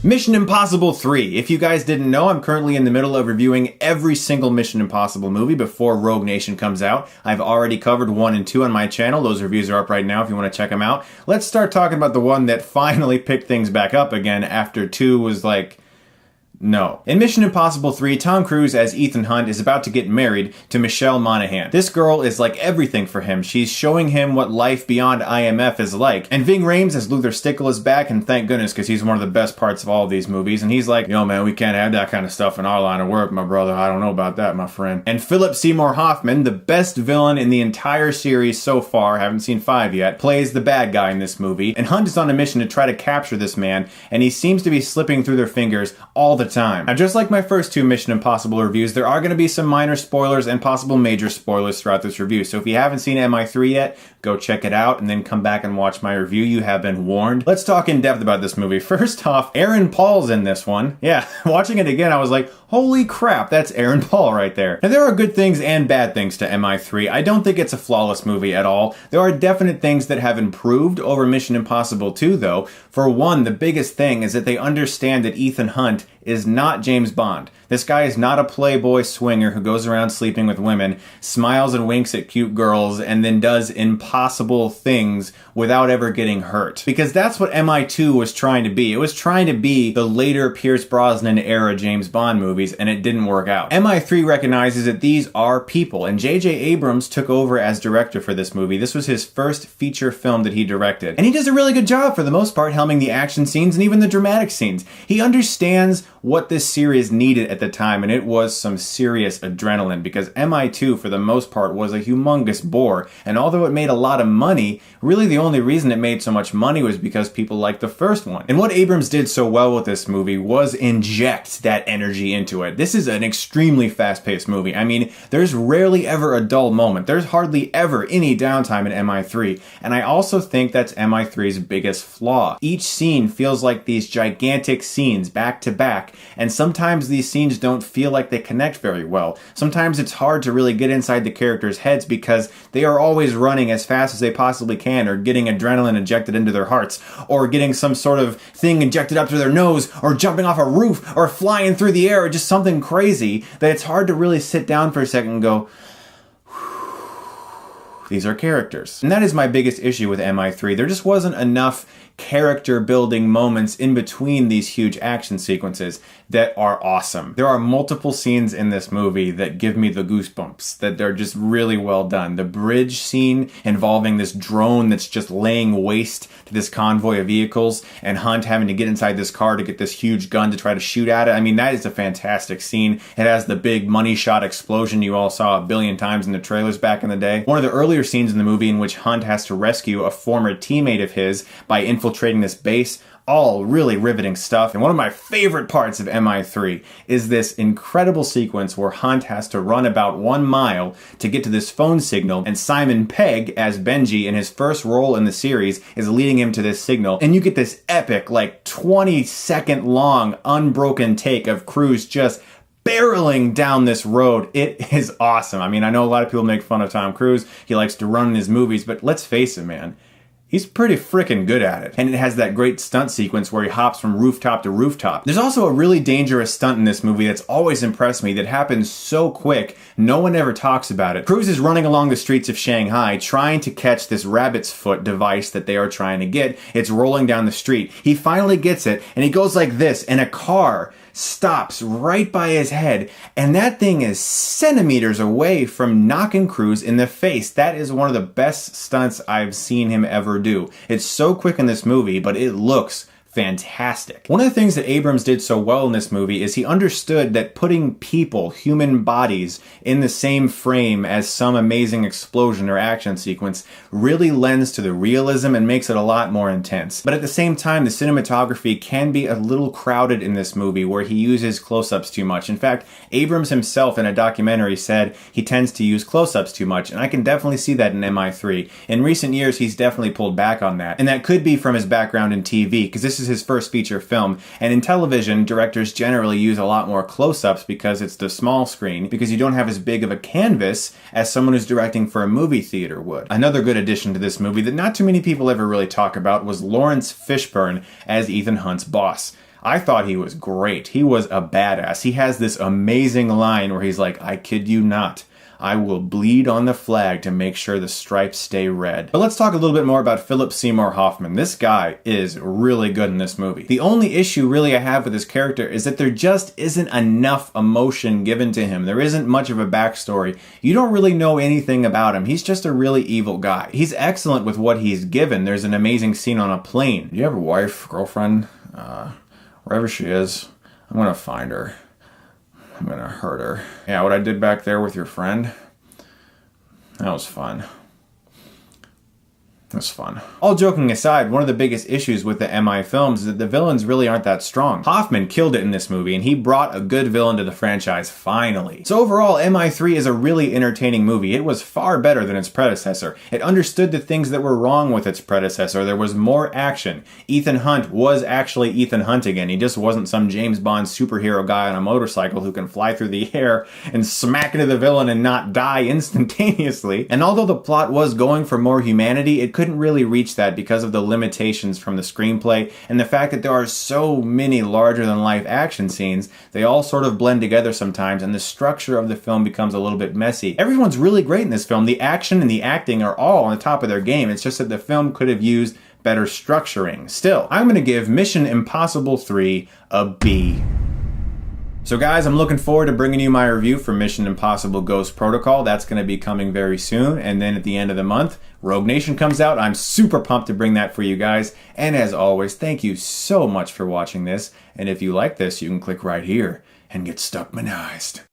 Mission Impossible 3. If you guys didn't know, I'm currently in the middle of reviewing every single Mission Impossible movie before Rogue Nation comes out. I've already covered 1 and 2 on my channel. Those reviews are up right now if you want to check them out. Let's start talking about the one that finally picked things back up again after 2 was like... no. In Mission Impossible 3, Tom Cruise as Ethan Hunt is about to get married to Michelle Monaghan. This girl is like everything for him. She's showing him what life beyond IMF is like. And Ving Rhames as Luther Stickle is back, and thank goodness, because he's one of the best parts of all of these movies. And he's like, yo man, we can't have that kind of stuff in our line of work, my brother. I don't know about that, my friend. And Seymour Hoffman, the best villain in the entire series so far, haven't seen 5 yet, plays the bad guy in this movie. And Hunt is on a mission to try to capture this man, and he seems to be slipping through their fingers all the time. Now, just like my first 2 Mission Impossible reviews, there are going to be some minor spoilers and possible major spoilers throughout this review. So if you haven't seen MI3 yet, go check it out and then come back and watch my review. You have been warned. Let's talk in depth about this movie. First off, Aaron Paul's in this one. Yeah, watching it again, I was like, holy crap, that's Aaron Paul right there. Now, there are good things and bad things to MI3. I don't think it's a flawless movie at all. There are definite things that have improved over Mission Impossible 2, though. For one, the biggest thing is that they understand that Ethan Hunt is not James Bond. This guy is not a playboy swinger who goes around sleeping with women, smiles and winks at cute girls, and then does impossible things without ever getting hurt. Because that's what MI2 was trying to be. It was trying to be the later Pierce Brosnan era James Bond movies, and it didn't work out. MI3 recognizes that these are people, and J.J. Abrams took over as director for this movie. This was his first feature film that he directed. And he does a really good job for the most part, helming the action scenes and even the dramatic scenes. He understands what this series needed at the time, and it was some serious adrenaline, because MI2 for the most part was a humongous bore, and although it made a lot of money, really the only reason it made so much money was because people liked the first one. And what Abrams did so well with this movie was inject that energy into it. This is an extremely fast-paced movie. I mean, there's rarely ever a dull moment. There's hardly ever any downtime in MI3, and I also think that's MI3's biggest flaw. Each scene feels like these gigantic scenes back to back, and sometimes these scenes don't feel like they connect very well. Sometimes it's hard to really get inside the characters' heads because they are always running as fast as they possibly can, or getting adrenaline injected into their hearts, or getting some sort of thing injected up through their nose, or jumping off a roof, or flying through the air, or just something crazy that it's hard to really sit down for a second and go, these are characters. And that is my biggest issue with MI3. There just wasn't enough character building moments in between these huge action sequences that are awesome. There are multiple scenes in this movie that give me the goosebumps, that they're just really well done. The bridge scene involving this drone that's just laying waste to this convoy of vehicles, and Hunt having to get inside this car to get this huge gun to try to shoot at it. I mean, that is a fantastic scene. It has the big money shot explosion you all saw a billion times in the trailers back in the day. One of the earlier scenes in the movie in which Hunt has to rescue a former teammate of his by infiltrating this base, all really riveting stuff. And one of my favorite parts of MI3 is this incredible sequence where Hunt has to run about 1 mile to get to this phone signal, and Simon Pegg, as Benji in his first role in the series, is leading him to this signal. And you get this epic, like 20-second long, unbroken take of Cruise just barreling down this road. It is awesome. I mean, I know a lot of people make fun of Tom Cruise. He likes to run in his movies, but let's face it, man. He's pretty freaking good at it. And it has that great stunt sequence where he hops from rooftop to rooftop. There's also a really dangerous stunt in this movie that's always impressed me that happens so quick, no one ever talks about it. Cruise is running along the streets of Shanghai trying to catch this rabbit's foot device that they are trying to get. It's rolling down the street. He finally gets it, and he goes like this, and a car stops right by his head, and that thing is centimeters away from knocking Cruise in the face. That is one of the best stunts I've seen him ever do. It's so quick in this movie, but it looks fantastic. One of the things that Abrams did so well in this movie is he understood that putting people, human bodies, in the same frame as some amazing explosion or action sequence really lends to the realism and makes it a lot more intense. But at the same time, the cinematography can be a little crowded in this movie where he uses close-ups too much. In fact, Abrams himself in a documentary said he tends to use close-ups too much, and I can definitely see that in MI3. In recent years, he's definitely pulled back on that, and that could be from his background in TV, because this is his first feature film, and in television, directors generally use a lot more close-ups because it's the small screen, because you don't have as big of a canvas as someone who's directing for a movie theater would. Another good addition to this movie that not too many people ever really talk about was Laurence Fishburne as Ethan Hunt's boss. I thought he was great. He was a badass. He has this amazing line where he's like, I kid you not, I will bleed on the flag to make sure the stripes stay red. But let's talk a little bit more about Philip Seymour Hoffman. This guy is really good in this movie. The only issue really I have with his character is that there just isn't enough emotion given to him. There isn't much of a backstory. You don't really know anything about him. He's just a really evil guy. He's excellent with what he's given. There's an amazing scene on a plane. Do you have a wife, girlfriend? Wherever she is, I'm gonna find her. I'm gonna hurt her. Yeah, what I did back there with your friend, that was fun. It was fun. All joking aside, one of the biggest issues with the MI films is that the villains really aren't that strong. Hoffman killed it in this movie, and he brought a good villain to the franchise, finally. So overall, MI3 is a really entertaining movie. It was far better than its predecessor. It understood the things that were wrong with its predecessor. There was more action. Ethan Hunt was actually Ethan Hunt again. He just wasn't some James Bond superhero guy on a motorcycle who can fly through the air and smack into the villain and not die instantaneously. And although the plot was going for more humanity, it couldn't really reach that because of the limitations from the screenplay and the fact that there are so many larger-than-life action scenes. They all sort of blend together sometimes, and the structure of the film becomes a little bit messy. Everyone's really great in this film. The action and the acting are all on the top of their game. It's just that the film could have used better structuring. Still, I'm going to give Mission Impossible 3 a B. So guys, I'm looking forward to bringing you my review for Mission Impossible Ghost Protocol. That's going to be coming very soon. And then at the end of the month, Rogue Nation comes out. I'm super pumped to bring that for you guys. And as always, thank you so much for watching this. And if you like this, you can click right here and get Stuckmanized.